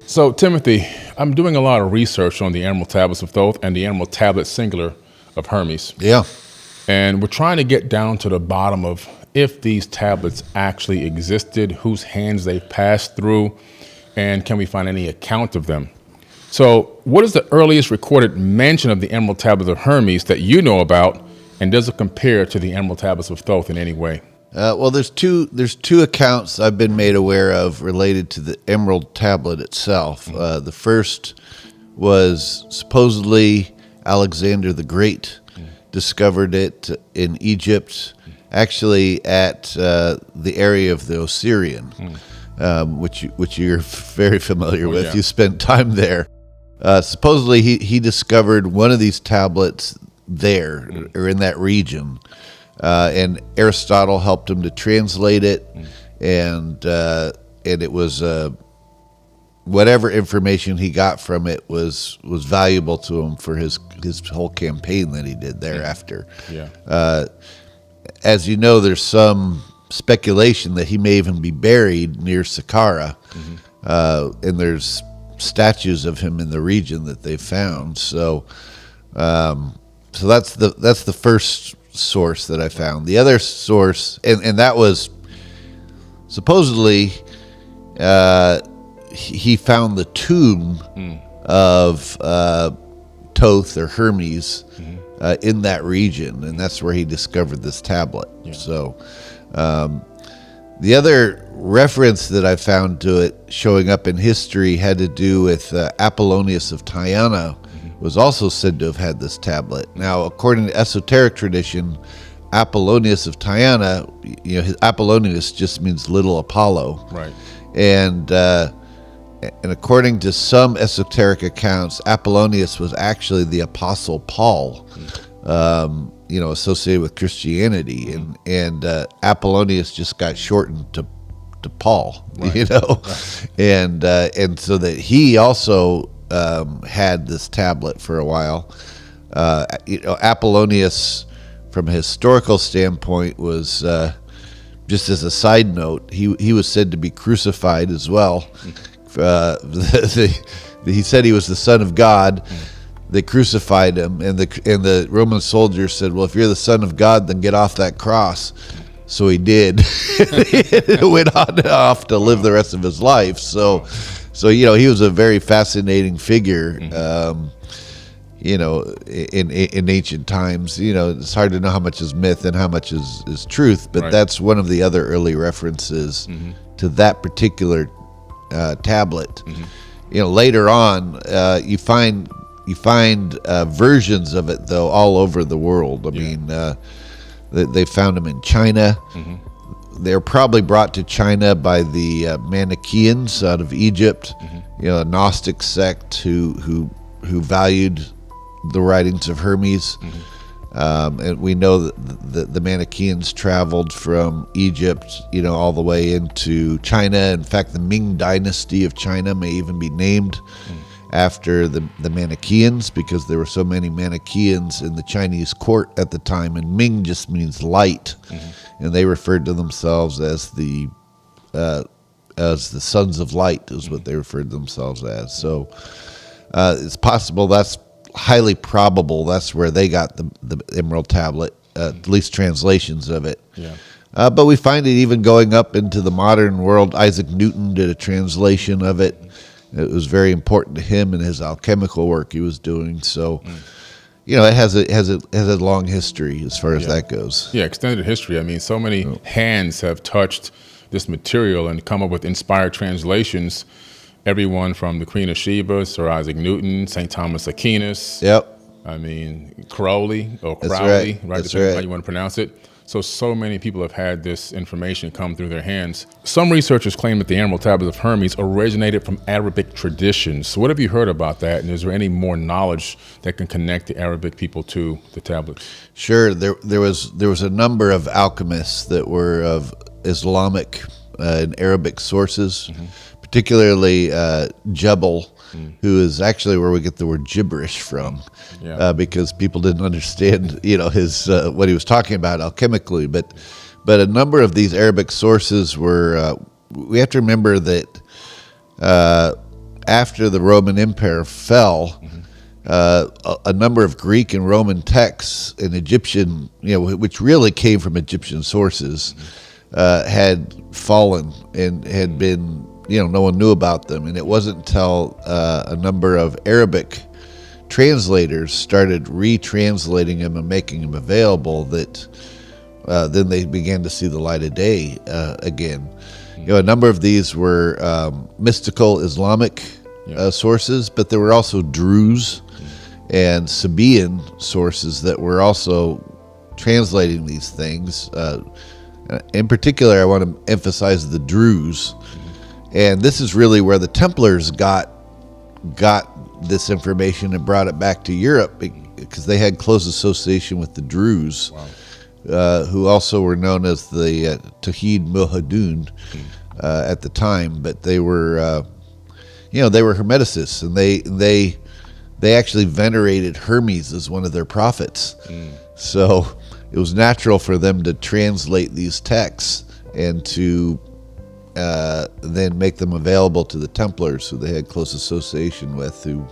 So, Timothy, I'm doing a lot of research on the Emerald Tablets of Thoth and the Emerald Tablet singular of Hermes. Yeah. And we're trying to get down to the bottom of if these tablets actually existed, whose hands they passed through, and can we find any account of them? So, what is the earliest recorded mention of the Emerald Tablets of Hermes that you know about, and does it compare to the Emerald Tablets of Thoth in any way? Well, there's two accounts I've been made aware of related to the Emerald Tablet itself. The first was supposedly Alexander the Great discovered it in Egypt, actually at the area of the Osirian, which you're very familiar with. Yeah. You spent time there. Supposedly, he discovered one of these tablets there or in that region. And Aristotle helped him to translate it, and it was whatever information he got from it was valuable to him for his whole campaign that he did thereafter. Yeah. As you know, there's some speculation that he may even be buried near Saqqara, and there's statues of him in the region that they found. So that's the first source that I found. The other source, and that was supposedly he found the tomb of Thoth or Hermes in that region, and that's where he discovered this tablet. Yeah. So the other reference that I found to it showing up in history had to do with Apollonius of Tyana, was also said to have had this tablet. Now, according to esoteric tradition, Apollonius of Tyana, Apollonius just means little Apollo. Right. And according to some esoteric accounts, Apollonius was actually the Apostle Paul, associated with Christianity. And Apollonius just got shortened to Paul, Right. And so that he also had this tablet for a while. Apollonius, from a historical standpoint, was just as a side note, he was said to be crucified as well. He said he was the Son of God. They crucified him, and the Roman soldiers said, "Well, if you're the Son of God, then get off that cross." So he did. Went off to live the rest of his life. So he was a very fascinating figure. In ancient times, it's hard to know how much is myth and how much is truth. But Right. that's one of the other early references to that particular tablet. Later on, you find versions of it though all over the world. I mean, they found them in China. They're probably brought to China by the Manichaeans out of Egypt, a Gnostic sect who valued the writings of Hermes. And we know that the Manichaeans traveled from Egypt, all the way into China. In fact, the Ming Dynasty of China may even be named after the Manichaeans, because there were so many Manichaeans in the Chinese court at the time, and Ming just means light, and they referred to themselves as the sons of light is what they referred to themselves as. So it's possible, that's highly probable, that's where they got the Emerald Tablet, at least translations of it. Yeah. But we find it even going up into the modern world. Isaac Newton did a translation of it. It was very important to him in his alchemical work he was doing. So, it has a long history as far as that goes. Yeah, extended history. I mean, so many hands have touched this material and come up with inspired translations. Everyone from the Queen of Sheba, Sir Isaac Newton, St. Thomas Aquinas. Yep. I mean, Crowley or That's Crowley, right. That's depending on right. how you want to pronounce it. So many people have had this information come through their hands. Some researchers claim that the Emerald Tablets of Hermes originated from Arabic traditions. So what have you heard about that? And is there any more knowledge that can connect the Arabic people to the tablets? Sure. There was a number of alchemists that were of Islamic and Arabic sources, particularly Jebel, who is actually where we get the word gibberish from, because people didn't understand, his what he was talking about alchemically. But a number of these Arabic sources were. We have to remember that after the Roman Empire fell, a number of Greek and Roman texts and Egyptian, which really came from Egyptian sources, had fallen and had been, no one knew about them. And it wasn't until a number of Arabic translators started retranslating them and making them available that then they began to see the light of day again. A number of these were mystical Islamic sources, but there were also Druze and Sabaean sources that were also translating these things. In particular, I want to emphasize the Druze, and this is really where the Templars got this information and brought it back to Europe, because they had close association with the Druze. Wow. Who also were known as the Tawhid Muhadun at the time, but they were, they were Hermeticists, and they actually venerated Hermes as one of their prophets. So it was natural for them to translate these texts and to then make them available to the Templars, who they had close association with, who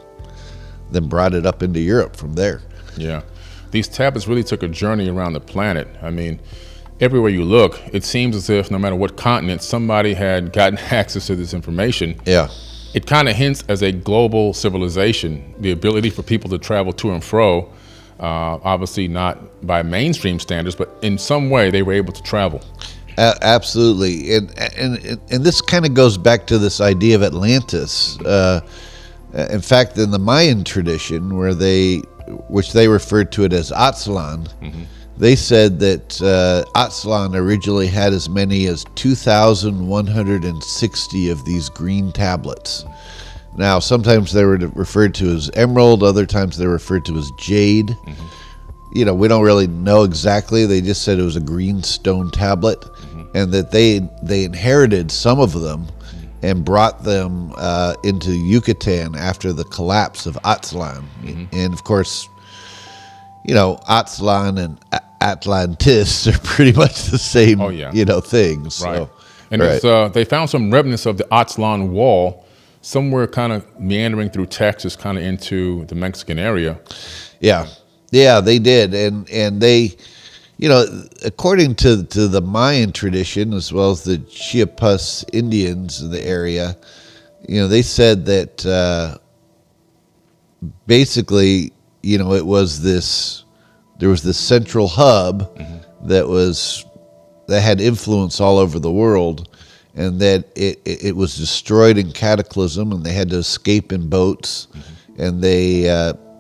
then brought it up into Europe from there. Yeah. These tablets really took a journey around the planet. I mean, everywhere you look, it seems as if no matter what continent, somebody had gotten access to this information. Yeah. It kind of hints as a global civilization, the ability for people to travel to and fro, obviously not by mainstream standards, but in some way they were able to travel. Absolutely. And this kind of goes back to this idea of Atlantis. In fact, in the Mayan tradition, which they referred to it as Aztlan, they said that Aztlan originally had as many as 2,160 of these green tablets. Now, sometimes they were referred to as emerald, other times they were referred to as jade. We don't really know exactly. They just said it was a green stone tablet, and that they inherited some of them and brought them into Yucatan after the collapse of Aztlan. And of course, Aztlan and Atlantis are pretty much the same, things. So, right. And they found some remnants of the Aztlan wall somewhere kind of meandering through Texas, kind of into the Mexican area. Yeah, they did. And they, according to the Mayan tradition, as well as the Chiapas Indians in the area, they said that basically, it was there was this central hub that had influence all over the world, and that it was destroyed in cataclysm, and they had to escape in boats, and they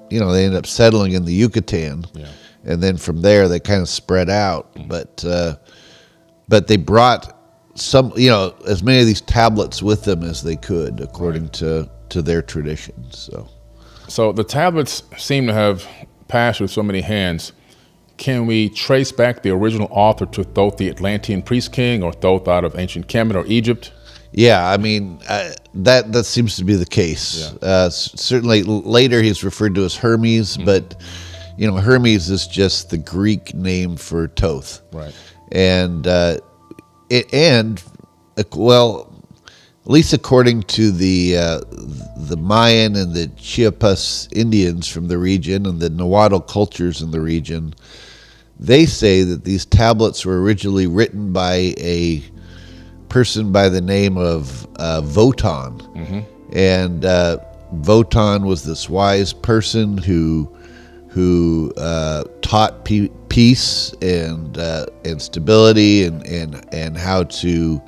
they ended up settling in the Yucatan. Yeah. And then from there, they kind of spread out. But they brought some, as many of these tablets with them as they could, according to their traditions. So the tablets seem to have passed through so many hands. Can we trace back the original author to Thoth, the Atlantean priest king, or Thoth out of ancient Kemet or Egypt? Yeah, I mean, that seems to be the case. Yeah. Certainly later he's referred to as Hermes, but Hermes is just the Greek name for Thoth. Right. And at least according to the Mayan and the Chiapas Indians from the region and the Nahuatl cultures in the region, they say that these tablets were originally written by a person by the name of Wotan. And Wotan was this wise person who taught peace and stability and how to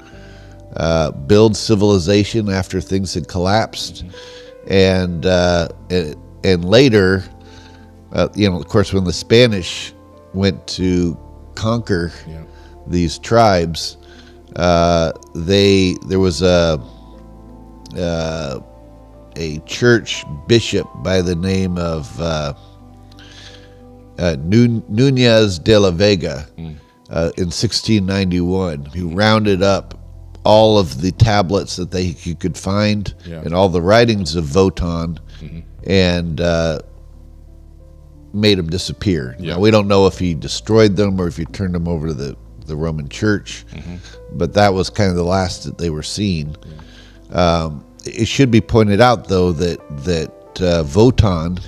build civilization after things had collapsed. And later, of course, when the Spanish went to conquer these tribes, there was a church bishop by the name of Núñez de la Vega in 1691, who rounded up all of the tablets that he could find and all the writings of Wotan and made them disappear. Yeah. Now, we don't know if he destroyed them or if he turned them over to the Roman Church, but that was kind of the last that they were seen. it should be pointed out, though, that Votan,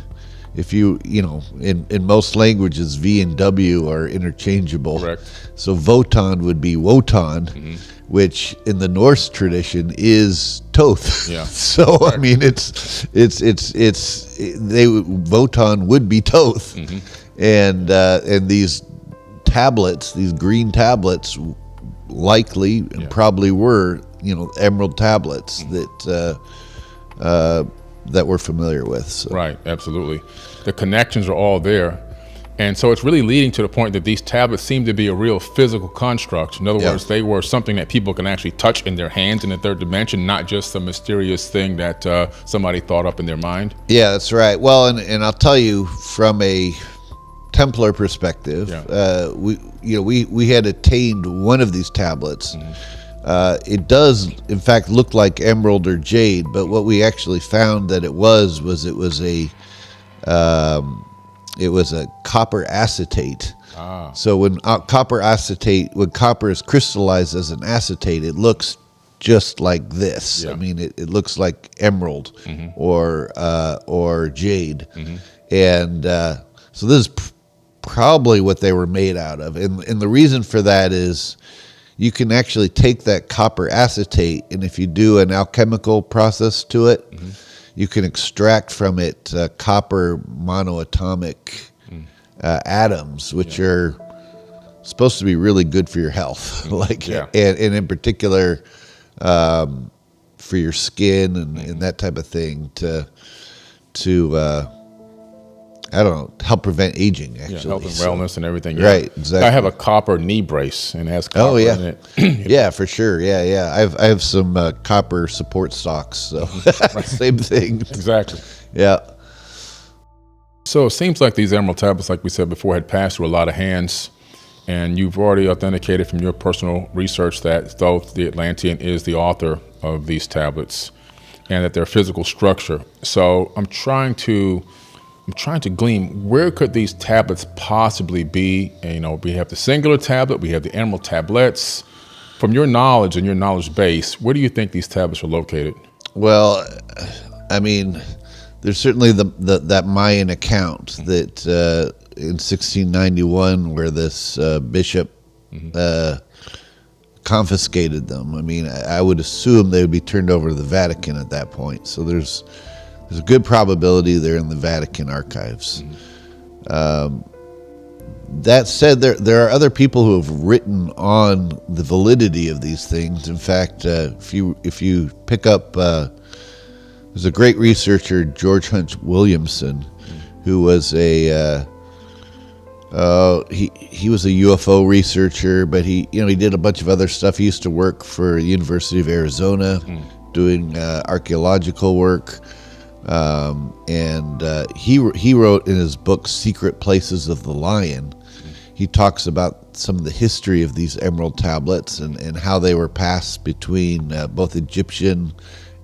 if in most languages, V and W are interchangeable. Correct. So Votan would be Wotan, which in the Norse tradition is Thoth. Yeah. So Correct. I mean, Votan would be Thoth, and these tablets, these green tablets, likely and probably were emerald tablets that we're familiar with. So. Right, absolutely. The connections are all there. And so it's really leading to the point that these tablets seem to be a real physical construct. In other words, they were something that people can actually touch in their hands in the third dimension, not just some mysterious thing that somebody thought up in their mind. Yeah, that's right. Well, and I'll tell you, from a Templar perspective, we had attained one of these tablets. It does, in fact, look like emerald or jade, but what we actually found that it was a copper acetate. So when copper is crystallized as an acetate, it looks just like this. I mean, it looks like emerald or jade, and so this is probably what they were made out of. And the reason for that is you can actually take that copper acetate, and if you do an alchemical process to it, you can extract from it copper monoatomic atoms, which are supposed to be really good for your health, and in particular for your skin and that type of thing to I don't know, help prevent aging, actually. Health and wellness and everything. Right, exactly. I have a copper knee brace, and it has copper in it. Yeah, for sure. Yeah. I have some copper support socks, so same thing. Exactly. Yeah. So it seems like these emerald tablets, like we said before, had passed through a lot of hands, and you've already authenticated from your personal research that Thoth, the Atlantean, is the author of these tablets, and that their physical structure. So I'm trying to glean, where could these tablets possibly be? And, we have the singular tablet, we have the emerald tablets. From your knowledge and your knowledge base, where do you think these tablets are located? Well, I mean, there's certainly that Mayan account that in 1691, where this bishop confiscated them. I mean, I would assume they would be turned over to the Vatican at that point. So there's a good probability they're in the Vatican archives. That said, there are other people who have written on the validity of these things. In fact, if you pick up, there's a great researcher, George Hunt Williamson, who was he was a UFO researcher, but he did a bunch of other stuff. He used to work for the University of Arizona, doing archaeological work. And he wrote in his book Secret Places of the Lion, he talks about some of the history of these emerald tablets and how they were passed between both Egyptian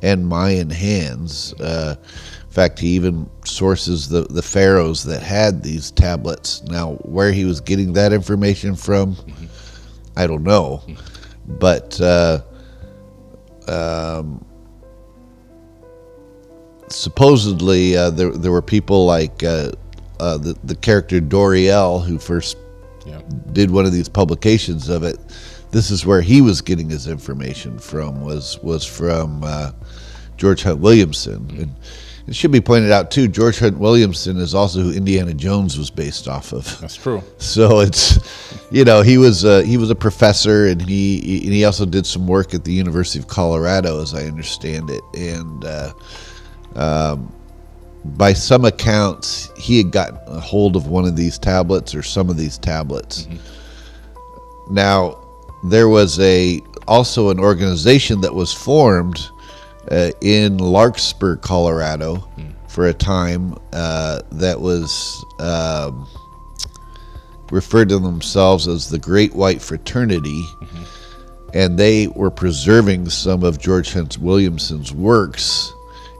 and Mayan hands. In fact, he even sources the pharaohs that had these tablets. Now, where he was getting that information from, I don't know, but supposedly there were people like the character Doriel, who first did one of these publications of it. This is where he was getting his information from, was from George Hunt Williamson. And it should be pointed out too, George Hunt Williamson is also who Indiana Jones was based off of. That's true. So it's, he was a professor, and he also did some work at the University of Colorado, as I understand it. And by some accounts, he had gotten a hold of one of these tablets, or some of these tablets. Now, there was also an organization that was formed in Larkspur, Colorado, for a time, that was referred to themselves as the Great White Fraternity, and they were preserving some of George Hunt Williamson's works.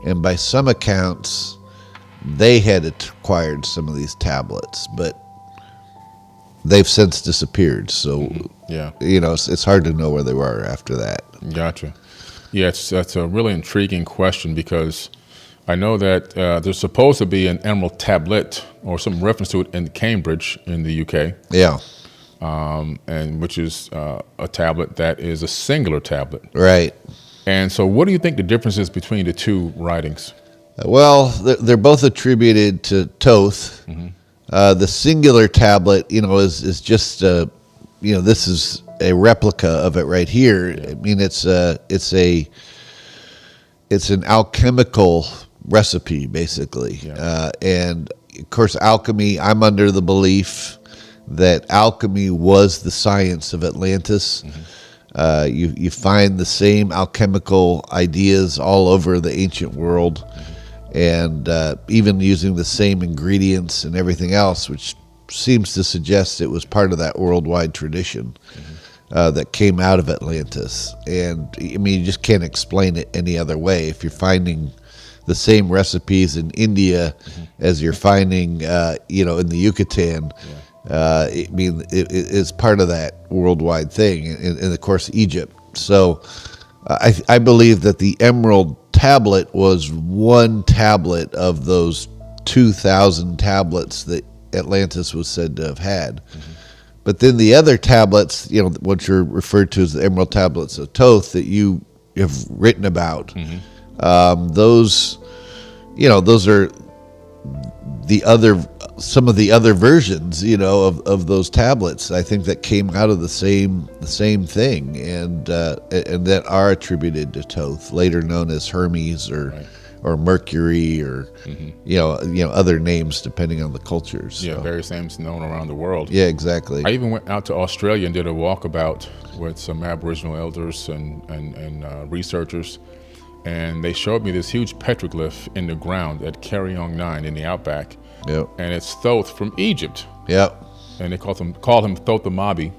And by some accounts, they had acquired some of these tablets, but they've since disappeared. So, it's hard to know where they were after that. Gotcha. Yeah, that's a really intriguing question because I know that there's supposed to be an Emerald Tablet or some reference to it in Cambridge in the UK. Yeah. And which is a tablet that is a singular tablet. Right. And so what do you think the difference is between the two writings? Well, they're both attributed to Thoth. The singular tablet, is just this is a replica of it right here. Yeah. I mean, it's an alchemical recipe, basically. Yeah. And of course, alchemy, I'm under the belief that alchemy was the science of Atlantis. You find the same alchemical ideas all over the ancient world, and even using the same ingredients and everything else, which seems to suggest it was part of that worldwide tradition that came out of Atlantis. And I mean, you just can't explain it any other way. If you're finding the same recipes in India as you're finding, in the Yucatan, I mean, it's part of that worldwide thing, and of course, Egypt. So I believe that the Emerald Tablet was one tablet of those 2,000 tablets that Atlantis was said to have had. But then the other tablets, what you're referred to as the Emerald Tablets of Thoth that you have written about, those are some of the other versions, of those tablets. I think that came out of the same thing, and that are attributed to Thoth, later known as Hermes or Mercury or other names depending on the cultures. Yeah, various names known around the world. Yeah, exactly. I even went out to Australia and did a walkabout with some Aboriginal elders and researchers, and they showed me this huge petroglyph in the ground at Carryong 9 in the outback. Yep. And it's Thoth from Egypt. Yep. And they call him Thoth the Mabi.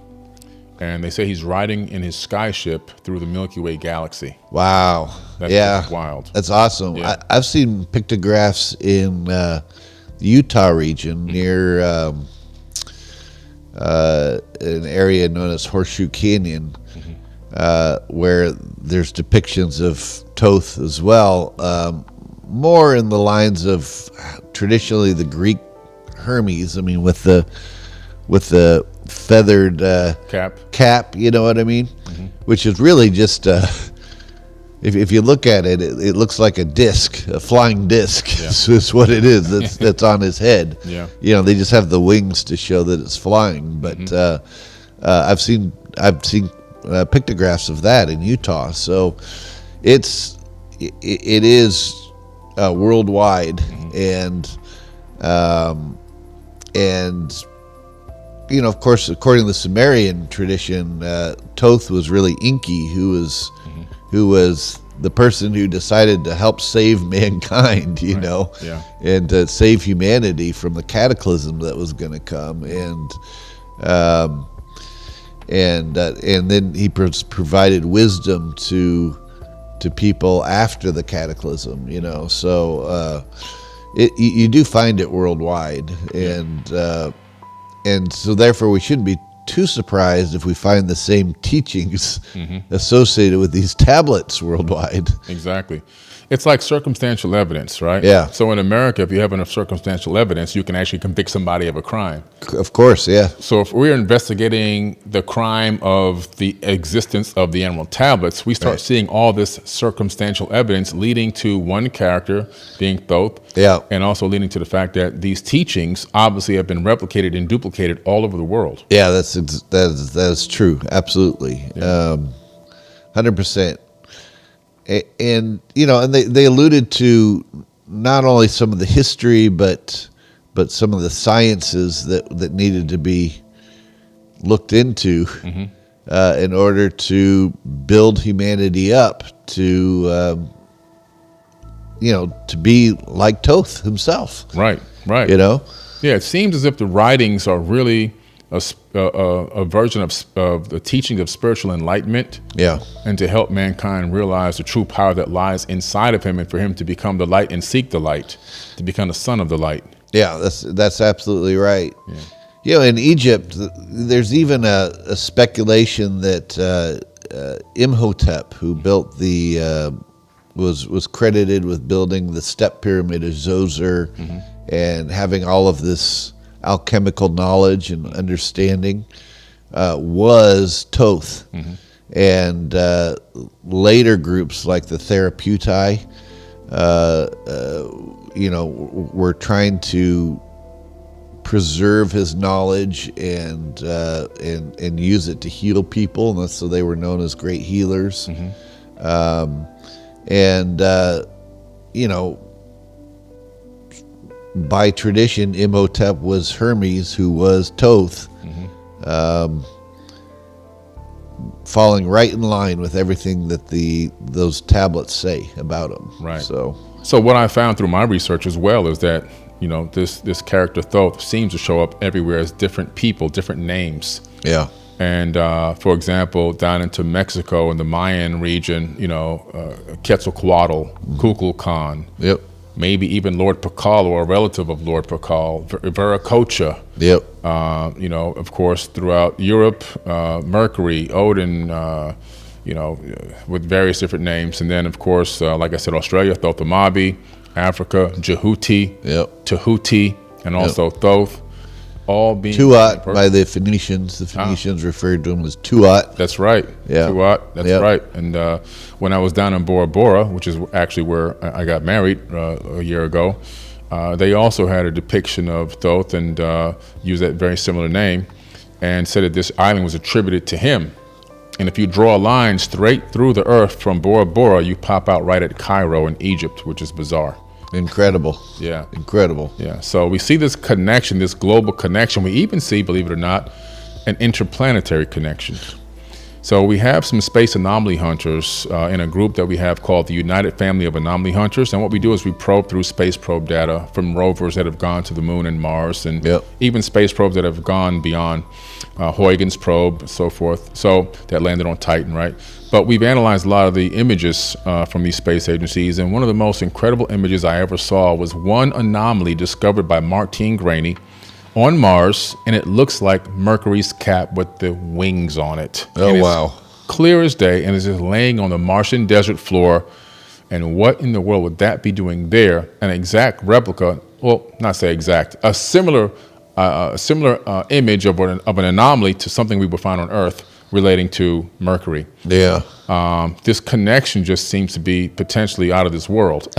And they say he's riding in his skyship through the Milky Way galaxy. Wow. That's wild. That's awesome. Yeah. I've seen pictographs in the Utah region near an area known as Horseshoe Canyon, where there's depictions of Thoth as well, more in the lines of traditionally the Greek Hermes. I mean, with the feathered cap, you know what I mean? Which is really just if you look at it, it looks like a disc, a flying disc. Yeah. is what it is. That's on his head. Yeah. They just have the wings to show that it's flying. But I've seen pictographs of that in Utah. So it is worldwide, and of course, according to the Sumerian tradition, Thoth was really Enki, who was the person who decided to help save mankind, and to save humanity from the cataclysm that was going to come, and then he provided wisdom to people after the cataclysm, So you do find it worldwide, and so therefore we shouldn't be too surprised if we find the same teachings associated with these tablets worldwide. Exactly. It's like circumstantial evidence, right? Yeah. So in America, if you have enough circumstantial evidence, you can actually convict somebody of a crime. Of course, yeah. So if we're investigating the crime of the existence of the Emerald Tablets, we start seeing all this circumstantial evidence leading to one character being Thoth, and also leading to the fact that these teachings obviously have been replicated and duplicated all over the world. Yeah, that is true. Absolutely. 100%. And they alluded to not only some of the history, but some of the sciences that needed to be looked into in order to build humanity up to be like Thoth himself. Right. Yeah, it seems as if the writings are really a version of the teaching of spiritual enlightenment, and to help mankind realize the true power that lies inside of him, and for him to become the light and seek the light, to become the son of the light. Yeah, that's absolutely right. In Egypt, there's even a speculation that Imhotep, who built was credited with building the step pyramid of Zoser, and having all of this alchemical knowledge and understanding, was Thoth. And later groups like the Therapeutai, were trying to preserve his knowledge and use it to heal people, and so they were known as great healers. By tradition, Imhotep was Hermes, who was Thoth, falling right in line with everything that those tablets say about him. Right. So what I found through my research as well is that this character Thoth seems to show up everywhere as different people, different names. yeah, And for example, down into Mexico in the Mayan region, Quetzalcoatl, Kukulkan, yep, maybe even Lord Pakal or a relative of Lord Pakal, Viracocha. yep, Of course, throughout Europe, Mercury, Odin, with various different names. And then, of course, like I said, Australia, Thothamabi, Africa, Jehuti, yep. Tahuti, and also Thoth, all being... Tuat by the Phoenicians. The Phoenicians referred to him as Tuat. That's right. Yeah. Tuat, that's right. And when I was down in Bora Bora, which is actually where I got married a year ago, they also had a depiction of Thoth and used that very similar name, and said that this island was attributed to him. And if you draw a line straight through the earth from Bora Bora, you pop out right at Cairo in Egypt, which is bizarre. Incredible. Yeah. Incredible. Yeah. So we see this connection, this global connection. We even see, believe it or not, an interplanetary connection. So we have some space anomaly hunters in a group that we have called the United Family of Anomaly Hunters. And what we do is we probe through space probe data from rovers that have gone to the moon and Mars, and even space probes that have gone beyond Huygens probe, so forth. So that landed on Titan, right? But we've analyzed a lot of the images from these space agencies. And one of the most incredible images I ever saw was one anomaly discovered by Martine Graney on Mars, and it looks like Mercury's cap with the wings on it. Oh, and wow. Clear as day, and it's just laying on the Martian desert floor. And what in the world would that be doing there? An exact replica, well, not say exact, a similar image of an anomaly to something we would find on Earth relating to Mercury. Yeah. This connection just seems to be potentially out of this world.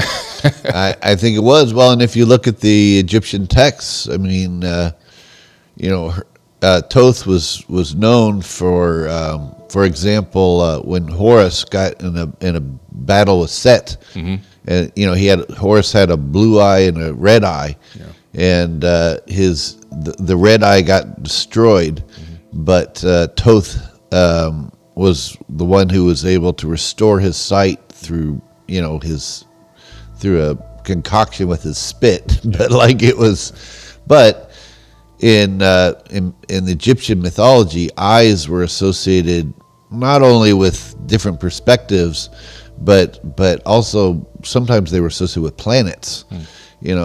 I think it was. Well, and if you look at the Egyptian texts, I mean, Thoth was known for example, when Horus got in a battle with Set, and Horus had a blue eye and a red eye, and the red eye got destroyed, but Thoth was the one who was able to restore his sight through a concoction with his spit. But in Egyptian mythology, eyes were associated not only with different perspectives, but also sometimes they were associated with planets.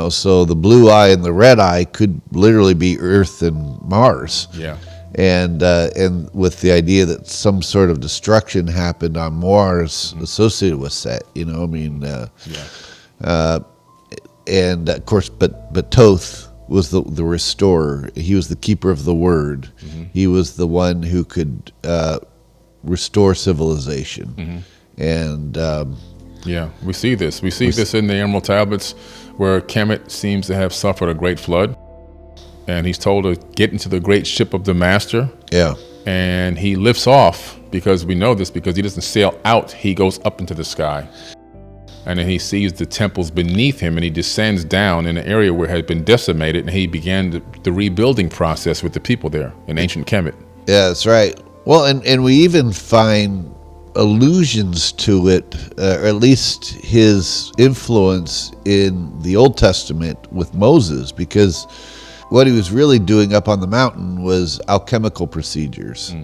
So the blue eye and the red eye could literally be Earth and Mars. Yeah. And with the idea that some sort of destruction happened on Mars associated with Set, and of course, but Thoth was the restorer. He was the keeper of the word. He was the one who could restore civilization. And we see this. We see this in the Emerald Tablets, where Kemet seems to have suffered a great flood. And he's told to get into the great ship of the master. Yeah. And he lifts off, because we know this, because he doesn't sail out, he goes up into the sky. And then he sees the temples beneath him, and he descends down in an area where it had been decimated, and he began the rebuilding process with the people there in ancient Kemet. Yeah, that's right. Well, and we even find allusions to it, or at least his influence in the Old Testament with Moses, because what he was really doing up on the mountain was alchemical procedures.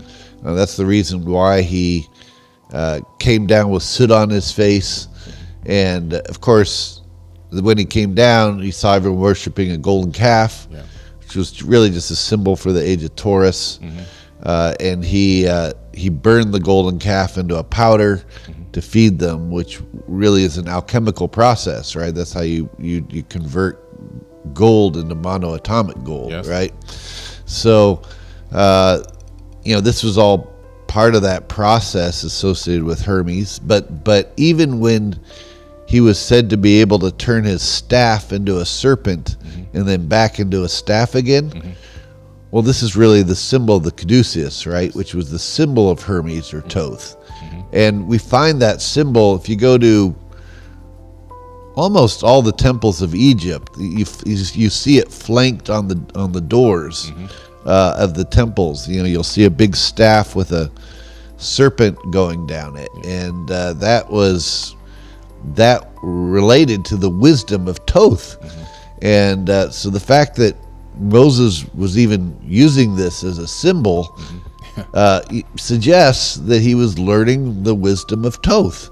That's the reason why he came down with soot on his face. And of course, when he came down, he saw everyone worshiping a golden calf, which was really just a symbol for the age of Taurus. and he burned the golden calf into a powder to feed them, which really is an alchemical process, right? That's how you convert gold into monoatomic gold, Yes. right? So, this was all part of that process associated with Hermes. But even when he was said to be able to turn his staff into a serpent and then back into a staff again, well, this is really the symbol of the caduceus, right? Which was the symbol of Hermes or Thoth. And we find that symbol if you go to almost all the temples of Egypt. You see it flanked on the doors of the temples. You'll see a big staff with a serpent going down it, and that related to the wisdom of Thoth. And so the fact that Moses was even using this as a symbol suggests that he was learning the wisdom of Thoth.